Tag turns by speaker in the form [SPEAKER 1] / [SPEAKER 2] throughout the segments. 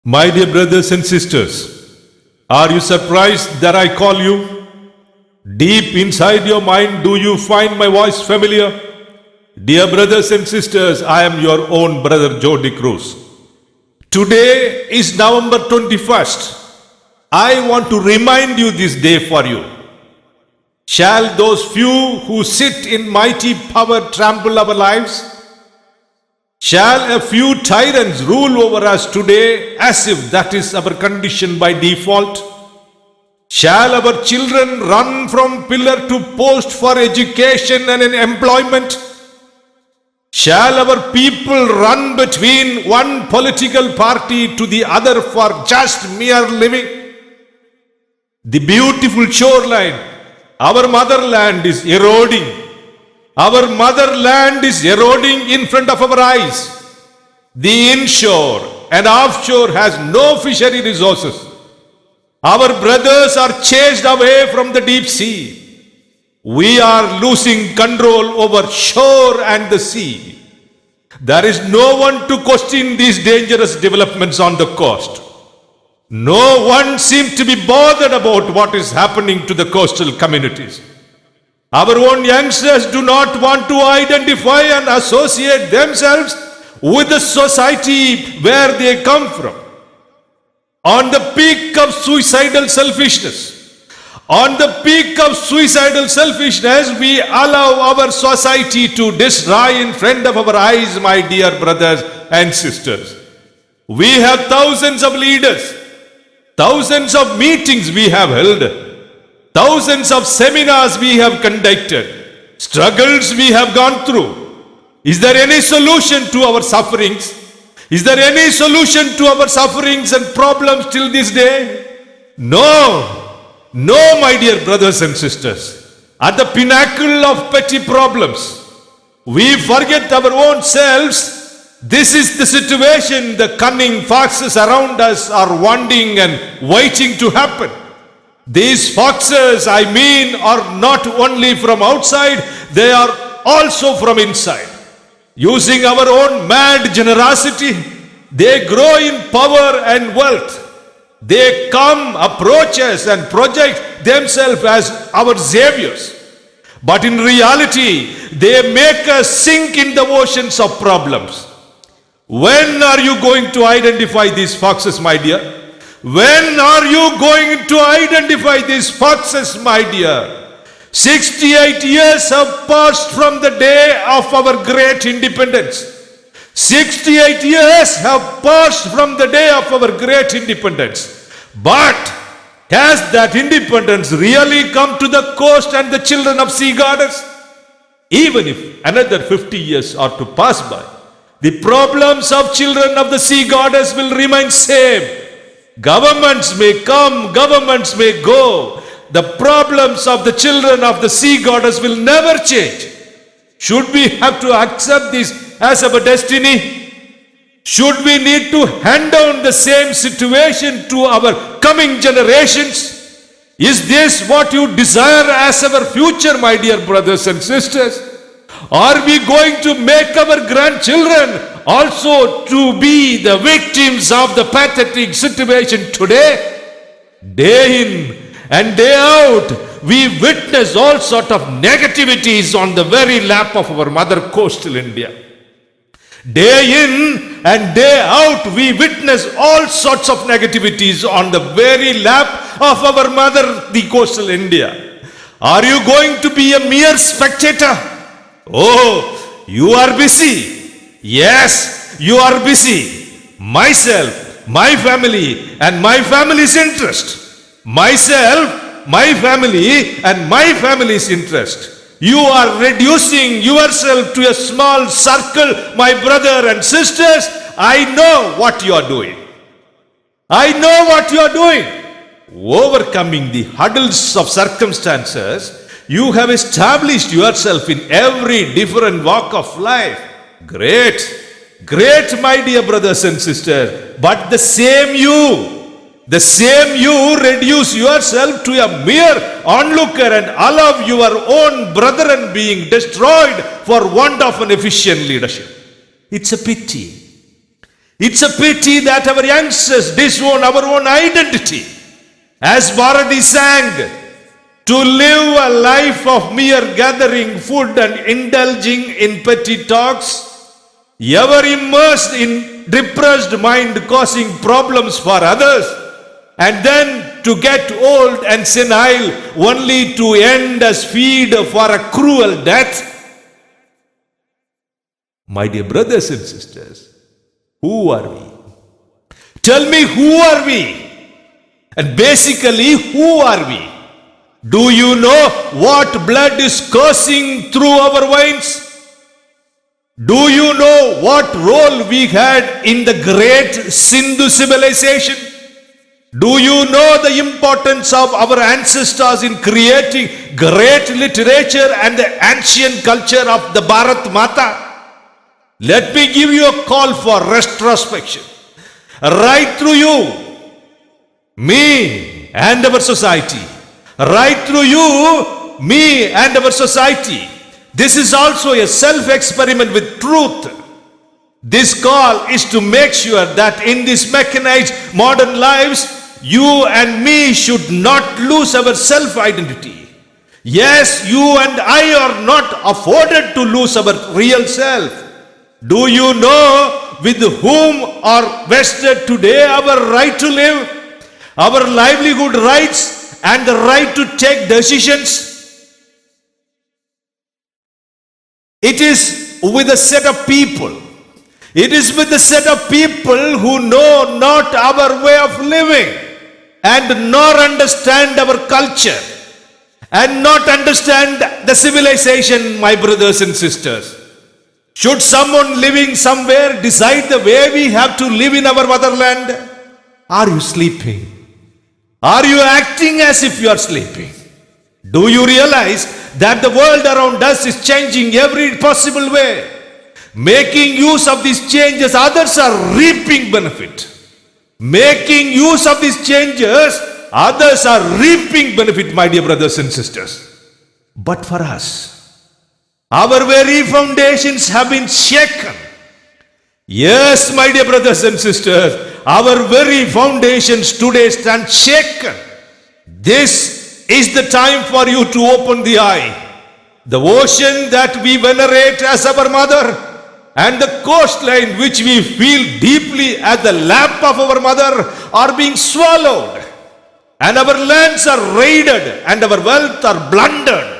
[SPEAKER 1] My dear brothers and sisters, are you surprised that I call you? Deep inside your mind, do you find my voice familiar? Dear brothers and sisters, I am your own brother Jody Cruz. Today is November 21st. I want to remind you this day for you. Shall those few who sit in mighty power trample our lives? Shall a few tyrants rule over us today as if that is our condition by default? Shall our children run from pillar to post for education and employment? Shall our people run between one political party to the other for just mere living? The beautiful shoreline, our motherland, is eroding. Our motherland is eroding in front of our eyes. The inshore and offshore has no fishery resources. Our brothers are chased away from the deep sea. We are losing control over shore and the sea. There is no one to question these dangerous developments on the coast. No one seems to be bothered about what is happening to the coastal communities. Our own youngsters do not want to identify and associate themselves with the society where they come from. On the peak of suicidal selfishness, we allow our society to destroy in front of our eyes, my dear brothers and sisters. We have thousands of leaders, thousands of meetings we have held, thousands of seminars we have conducted, struggles we have gone through. Is there any solution to our sufferings? Is there any solution to our sufferings and problems till this day? No, my dear brothers and sisters. At the pinnacle of petty problems, we forget our own selves. This is the situation the cunning foxes around us are wanting and waiting to happen. These foxes, are not only from outside, they are also from inside. Using our own mad generosity, they grow in power and wealth. They come, approach us and project themselves as our saviors. But in reality, they make us sink in the oceans of problems. When are you going to identify these foxes, my dear? When are you going to identify these foxes, my dear? 68 years have passed from the day of our great independence. 68 years have passed from the day of our great independence. But has that independence really come to the coast and the children of sea goddess? Even if another 50 years are to pass by, the problems of children of the sea goddess will remain same. Governments may come, governments may go. The problems of the children of the sea goddess will never change. Should we have to accept this as our destiny? Should we need to hand down the same situation to our coming generations? Is this what you desire as our future, my dear brothers and sisters? Are we going to make our grandchildren also to be the victims of the pathetic situation today? Day in and day out, we witness all sort of negativities on the very lap of our mother coastal India. Day in and day out, we witness all sorts of negativities on the very lap of our mother, the coastal India. Are you going to be a mere spectator? Oh, you are busy. Yes, you are busy. Myself, my family, and my family's interest. Myself, my family, and my family's interest. You are reducing yourself to a small circle, my brother and sisters. I know what you are doing. I know what you are doing. Overcoming the hurdles of circumstances, you have established yourself in every different walk of life. Great, my dear brothers and sisters. But the same you reduce yourself to a mere onlooker and allow your own brethren being destroyed for want of an efficient leadership. It's a pity. It's a pity that our youngsters disown our own identity. As Bharati sang, to live a life of mere gathering food and indulging in petty talks, ever immersed in depressed mind causing problems for others, and then to get old and senile only to end as feed for a cruel death. My dear brothers and sisters, who are we? Tell me, who are we? And basically, who are we? Do you know what blood is coursing through our veins? Do you know what role we had in the great Sindhu civilization? Do you know the importance of our ancestors in creating great literature and the ancient culture of the Bharat Mata? Let me give you a call for retrospection. Right through you, me and our society. Right through you, me and our society. This is also a self-experiment with truth. This call is to make sure that in this mechanized modern lives, you and me should not lose our self-identity. Yes, you and I are not afforded to lose our real self. Do you know with whom are vested today our right to live, our livelihood rights, and the right to take decisions? It is with a set of people. It is with a set of people who know not our way of living and nor understand our culture and not understand the civilization, my brothers and sisters. Should someone living somewhere decide the way we have to live in our motherland? Are you sleeping? Are you acting as if you are sleeping? Do you realize that the world around us is changing every possible way? Making use of these changes, others are reaping benefit. Making use of these changes, others are reaping benefit, my dear brothers and sisters. But for us, our very foundations have been shaken. Yes, my dear brothers and sisters, our very foundations today stand shaken. This is the time for you to open the eye. The ocean that we venerate as our mother and the coastline which we feel deeply at the lap of our mother are being swallowed, and our lands are raided and our wealth are plundered.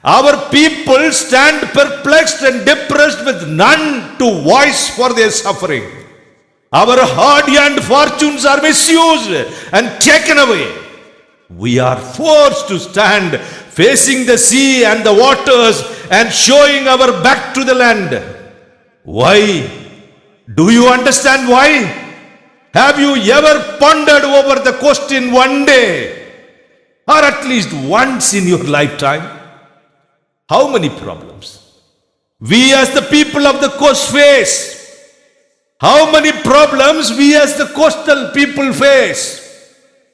[SPEAKER 1] Our people stand perplexed and depressed with none to voice for their suffering. Our hard-earned fortunes are misused and taken away. We are forced to stand facing the sea and the waters and showing our back to the land. Why? Do you understand why? Have you ever pondered over the question one day, or at least once in your lifetime? How many problems we as the people of the coast face? How many problems we as the coastal people face?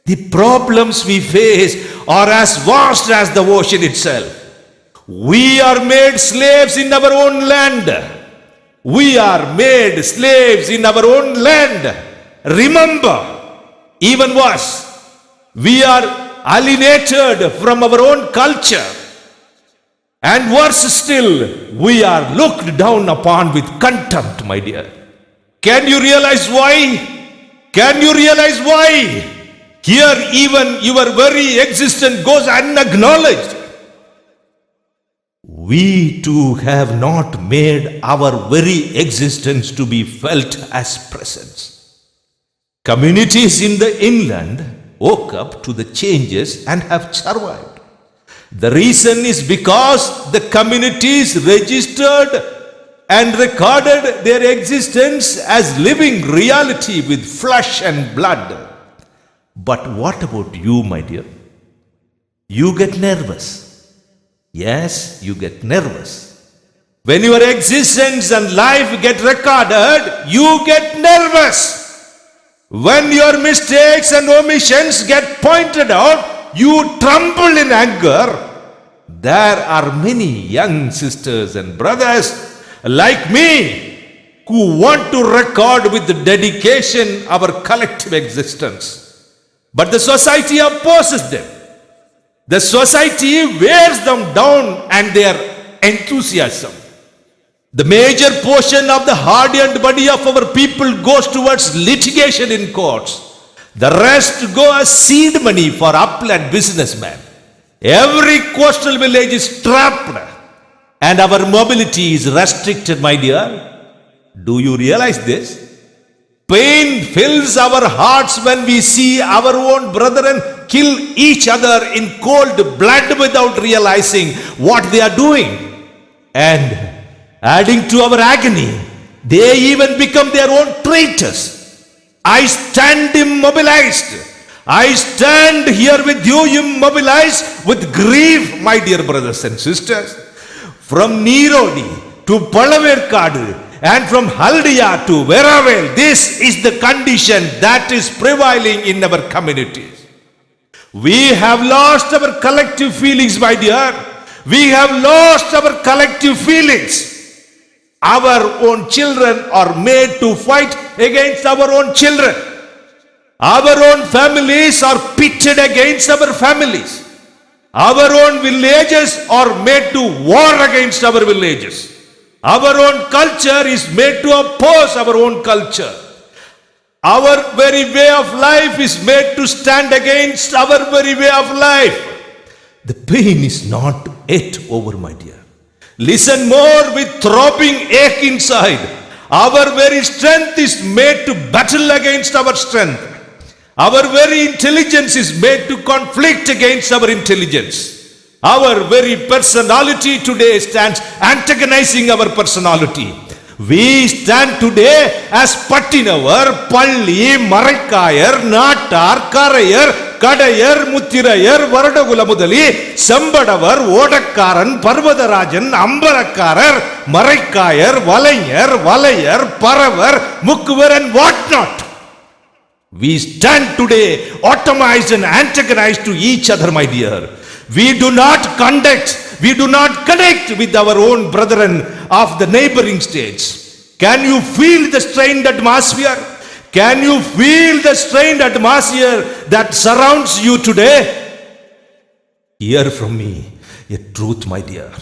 [SPEAKER 1] The problems we face are as vast as the ocean itself. We are made slaves in our own land. We are made slaves in our own land. Remember, even worse, we are alienated from our own culture. And worse still, we are looked down upon with contempt, my dear. Can you realize why? Can you realize why? Here even your very existence goes unacknowledged. We too have not made our very existence to be felt as presence. Communities in the inland woke up to the changes and have survived. The reason is because the communities registered and recorded their existence as living reality with flesh and blood. But what about you, my dear? You get nervous. Yes, you get nervous. When your existence and life get recorded, you get nervous. When your mistakes and omissions get pointed out, you tremble in anger. There are many young sisters and brothers like me who want to record with dedication our collective existence. But the society opposes them. The society wears them down and their enthusiasm. The major portion of the hard-earned money of our people goes towards litigation in courts. The rest go as seed money for upland businessmen. Every coastal village is trapped and our mobility is restricted, my dear. Do you realize this? Pain fills our hearts when we see our own brethren kill each other in cold blood without realizing what they are doing. And adding to our agony, they even become their own traitors. I stand immobilized. I stand here with you immobilized with grief, my dear brothers and sisters. From Nirodi to Palaverkadu and from Haldia to Veravel, this is the condition that is prevailing in our communities. We have lost our collective feelings, my dear. We have lost our collective feelings. Our own children are made to fight against our own children. Our own families are pitted against our families. Our own villages are made to war against our villages. Our own culture is made to oppose our own culture. Our very way of life is made to stand against our very way of life. The pain is not yet over, my dear. Listen more with throbbing ache inside. Our very strength is made to battle against our strength. Our very intelligence is made to conflict against our intelligence. Our very personality today stands antagonizing our personality. We stand today as Pattinavar, Palli, Marakkayar, Nattar, Karayar, Kadayar, Muthirayar, Varadagulamudali, Sambadavar, Odakkaran, Parvadarajan, Ambalakkarar, Marakkayar, Valayar, Paravar, Mukkuvar and whatnot. We stand today atomized and antagonized to each other, my dear. We do not connect with our own brethren of the neighboring states. Can you feel the strained atmosphere? Can you feel the strained atmosphere that surrounds you today? Hear from me a truth, my dear.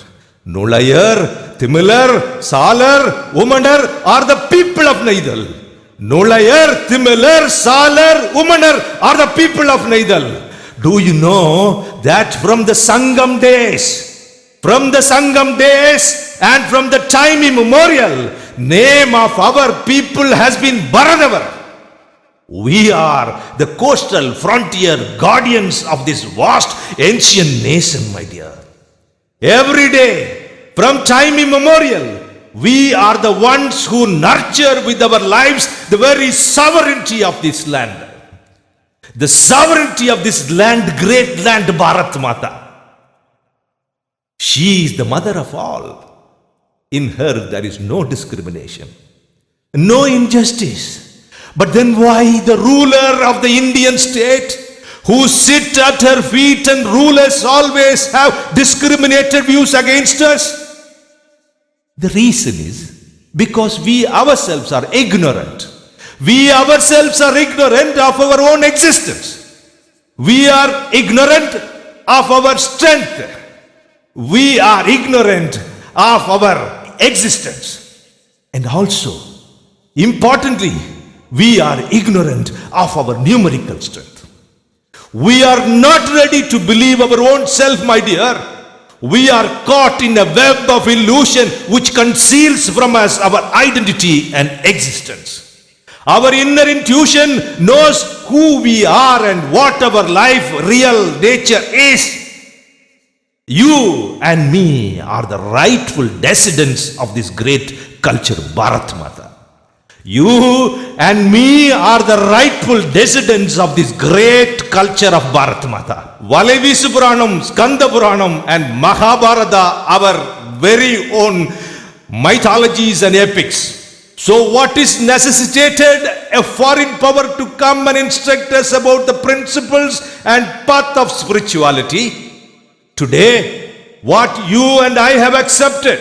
[SPEAKER 1] Nulayar, Timilar, Salar, Umanar are the people of Naidal. Nulayar, Timilar, Salar, Umanar are the people of Naidal. Do you know that from the Sangam days and from the time immemorial, name of our people has been Baradavar. We are the coastal frontier guardians of this vast ancient nation, my dear. Every day, from time immemorial, we are the ones who nurture with our lives the very sovereignty of this land. The sovereignty of this land, great land, Bharat Mata. She is the mother of all. In her there is no discrimination, no injustice. But then why the ruler of the Indian state, who sit at her feet and rulers always have discriminated views against us? The reason is because we ourselves are ignorant. We ourselves are ignorant of our own existence. We are ignorant of our strength. We are ignorant of our existence. And also, importantly, we are ignorant of our numerical strength. We are not ready to believe our own self, my dear. We are caught in a web of illusion which conceals from us our identity and existence. Our inner intuition knows who we are and what our life, real nature is. You and me are the rightful descendants of this great culture, Bharat Mata. You and me are the rightful descendants of this great culture of Bharat Mata. Valavisu Puranam, Skanda Puranam and Mahabharata, our very own mythologies and epics. So what is necessitated? A foreign power to come and instruct us about the principles and path of spirituality. Today, what you and I have accepted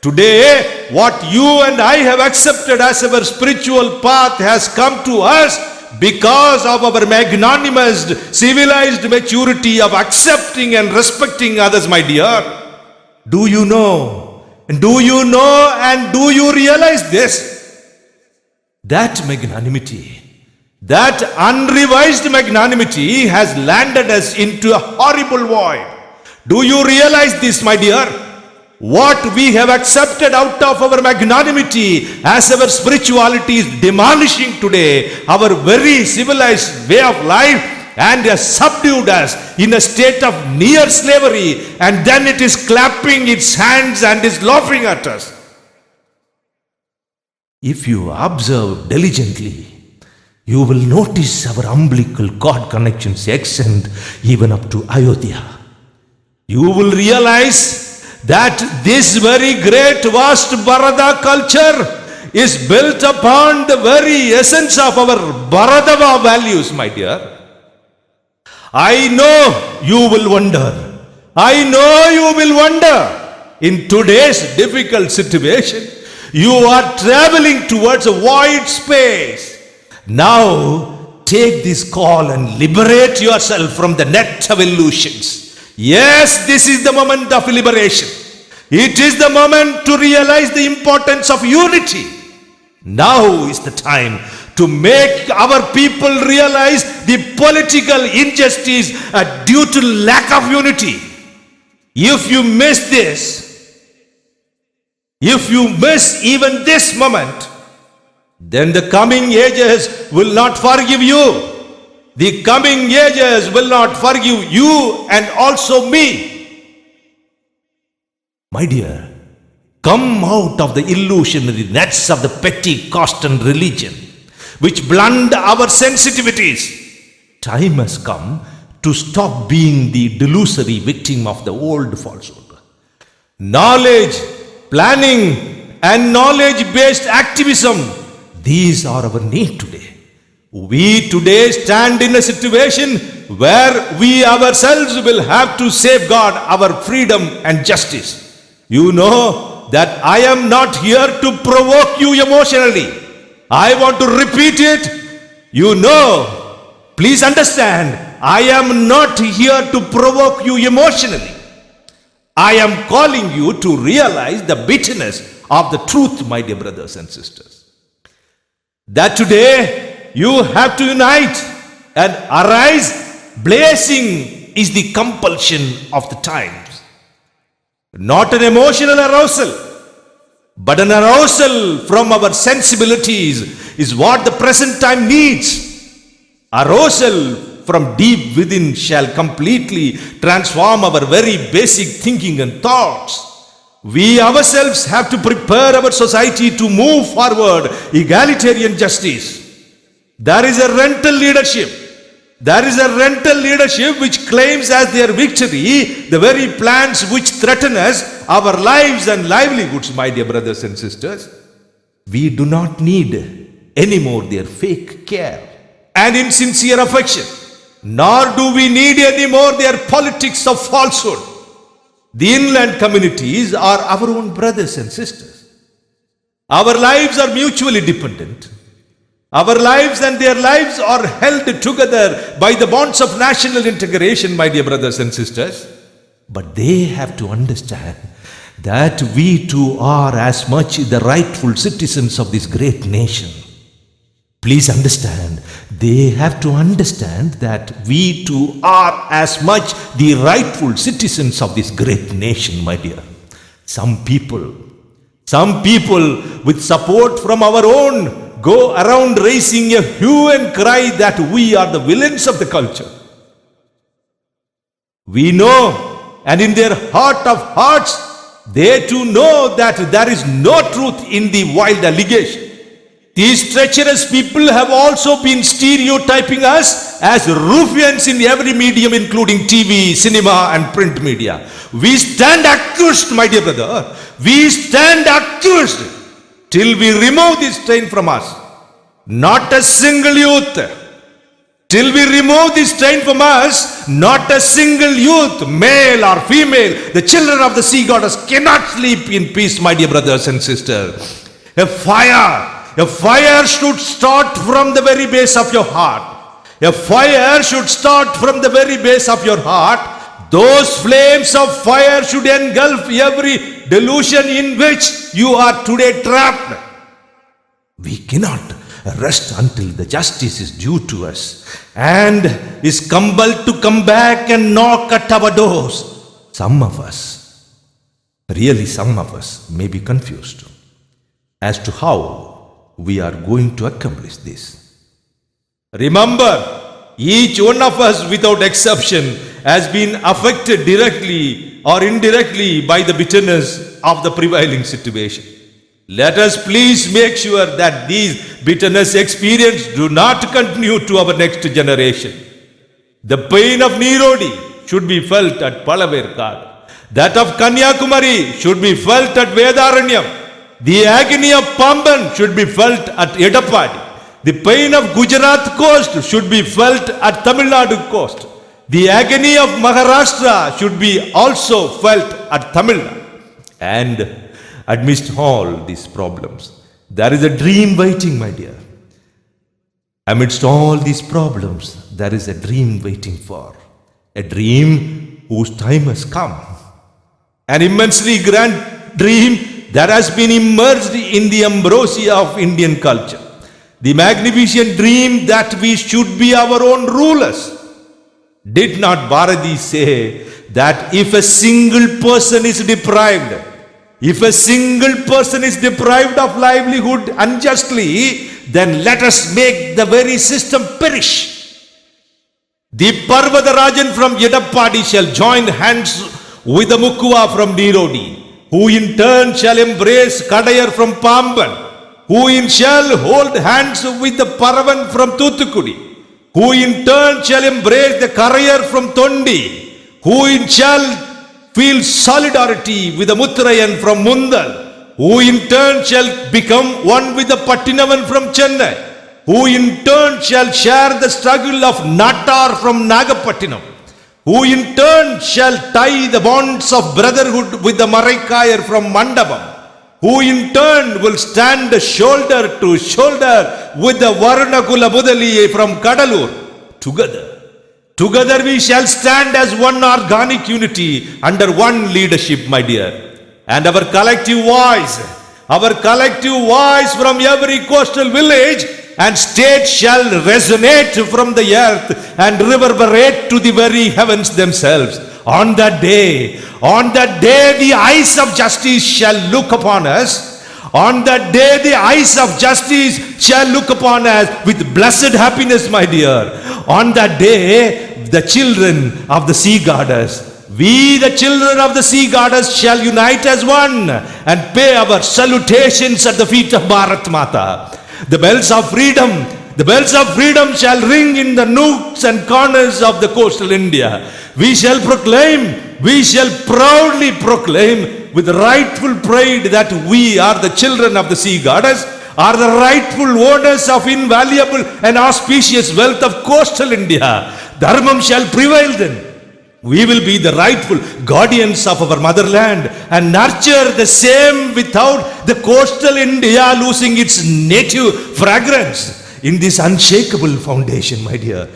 [SPEAKER 1] Today, what you and I have accepted as our spiritual path has come to us because of our magnanimous, civilized maturity of accepting and respecting others, my dear. Do you know? Do you know and do you realize this? That magnanimity, that unrevised magnanimity has landed us into a horrible void. Do you realize this, my dear? What we have accepted out of our magnanimity as our spirituality is demolishing today our very civilized way of life and has subdued us in a state of near slavery, and then it is clapping its hands and is laughing at us. If you observe diligently, you will notice our umbilical cord connections extend even up to Ayodhya. You will realize that this very great vast Bharata culture is built upon the very essence of our Bharatava values, my dear. I know you will wonder. I know you will wonder. In today's difficult situation, you are traveling towards a wide space. Now, take this call and liberate yourself from the net of illusions. Yes, this is the moment of liberation. It is the moment to realize the importance of unity. Now is the time to make our people realize the political injustice due to lack of unity. If you miss this, if you miss even this moment, then the coming ages will not forgive you. The coming ages will not forgive you and also me. My dear, come out of the illusionary nets of the petty caste and religion, which blunt our sensitivities. Time has come to stop being the delusory victim of the old falsehood. Knowledge, planning, and knowledge-based activism, these are our need today. We today stand in a situation where we ourselves will have to safeguard our freedom and justice. You know that I am not here to provoke you emotionally. I want to repeat it. You know, please understand, I am not here to provoke you emotionally. I am calling you to realize the bitterness of the truth, my dear brothers and sisters. That today you have to unite and arise. Blazing is the compulsion of the times. Not an emotional arousal, but an arousal from our sensibilities is what the present time needs. Arousal from deep within shall completely transform our very basic thinking and thoughts. We ourselves have to prepare our society to move forward egalitarian justice. There is a rental leadership. There is a rental leadership which claims as their victory the very plans which threaten us, our lives and livelihoods, my dear brothers and sisters. We do not need anymore their fake care and insincere affection, nor do we need anymore their politics of falsehood. The inland communities are our own brothers and sisters. Our lives are mutually dependent. Our lives and their lives are held together by the bonds of national integration, my dear brothers and sisters. But they have to understand that we too are as much the rightful citizens of this great nation. Please understand, they have to understand that we too are as much the rightful citizens of this great nation, my dear. Some people with support from our own go around raising a hue and cry that we are the villains of the culture. We know, and in their heart of hearts, they too know that there is no truth in the wild allegation. These treacherous people have also been stereotyping us as ruffians in every medium, including TV, cinema, and print media. We stand accused, my dear brother. We stand accused till we remove this stain from us. Not a single youth, Till we remove this stain from us, not a single youth, male or female, the children of the sea goddess cannot sleep in peace, my dear brothers and sisters. A fire should start from the very base of your heart. A fire should start from the very base of your heart. Those flames of fire should engulf every delusion in which you are today trapped. We cannot rest until the justice is due to us and is compelled to come back and knock at our doors. Some of us may be confused as to how we are going to accomplish this. Remember, each one of us without exception has been affected directly or indirectly by the bitterness of the prevailing situation. Let us please make sure that these bitterness experience do not continue to our next generation. The pain of Nirodi should be felt at Palaverkad. That of Kanyakumari should be felt at Vedaranyam. The agony of Pamban should be felt at Edappadi. The pain of Gujarat coast should be felt at Tamil Nadu coast. The agony of Maharashtra should be also felt at Tamil Nadu. And amidst all these problems, there is a dream waiting, my dear. Amidst all these problems, there is a dream waiting for. A dream whose time has come. An immensely grand dream that has been immersed in the ambrosia of Indian culture. The magnificent dream that we should be our own rulers. Did not Bharati say that if a single person is deprived of livelihood unjustly, then let us make the very system perish. The Parvatarajan from Edappadi shall join hands with the Mukkuva from Nirodi, who in turn shall embrace Kadayar from Pamban, who in shall hold hands with the Paravan from Thuthukudi, who in turn shall embrace the Karayar from Tondi, who in shall feel solidarity with the Muttarayan from Mundal, who in turn shall become one with the Pattinavan from Chennai, who in turn shall share the struggle of Nattar from Nagapattinam, who in turn shall tie the bonds of brotherhood with the Maraikayar from Mandapam, who in turn will stand shoulder to shoulder with the Varunakula Mudali from Kadalur. Together we shall stand as one organic unity under one leadership, my dear. And our collective voice from every coastal village and state shall resonate from the earth and reverberate to the very heavens themselves. On that day, the eyes of justice shall look upon us. On that day, the eyes of justice shall look upon us with blessed happiness, my dear. On that day, the children of the sea goddess, we the children of the sea goddess shall unite as one and pay our salutations at the feet of Bharat Mata. The bells of freedom shall ring in the nooks and corners of the coastal India. We shall proudly proclaim with rightful pride that we are the children of the sea goddess, are the rightful owners of invaluable and auspicious wealth of coastal India. Dharmam shall prevail then. We will be the rightful guardians of our motherland and nurture the same without the coastal India losing its native fragrance. In this unshakable foundation, my dear,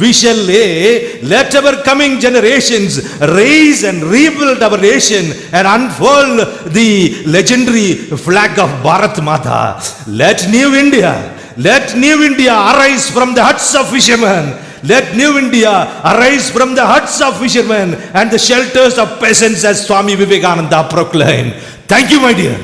[SPEAKER 1] we shall let our coming generations raise and rebuild our nation and unfurl the legendary flag of Bharat Mata. Let new India arise from the huts of fishermen. Let new India arise from the huts of fishermen and the shelters of peasants, as Swami Vivekananda proclaimed. Thank you, my dear.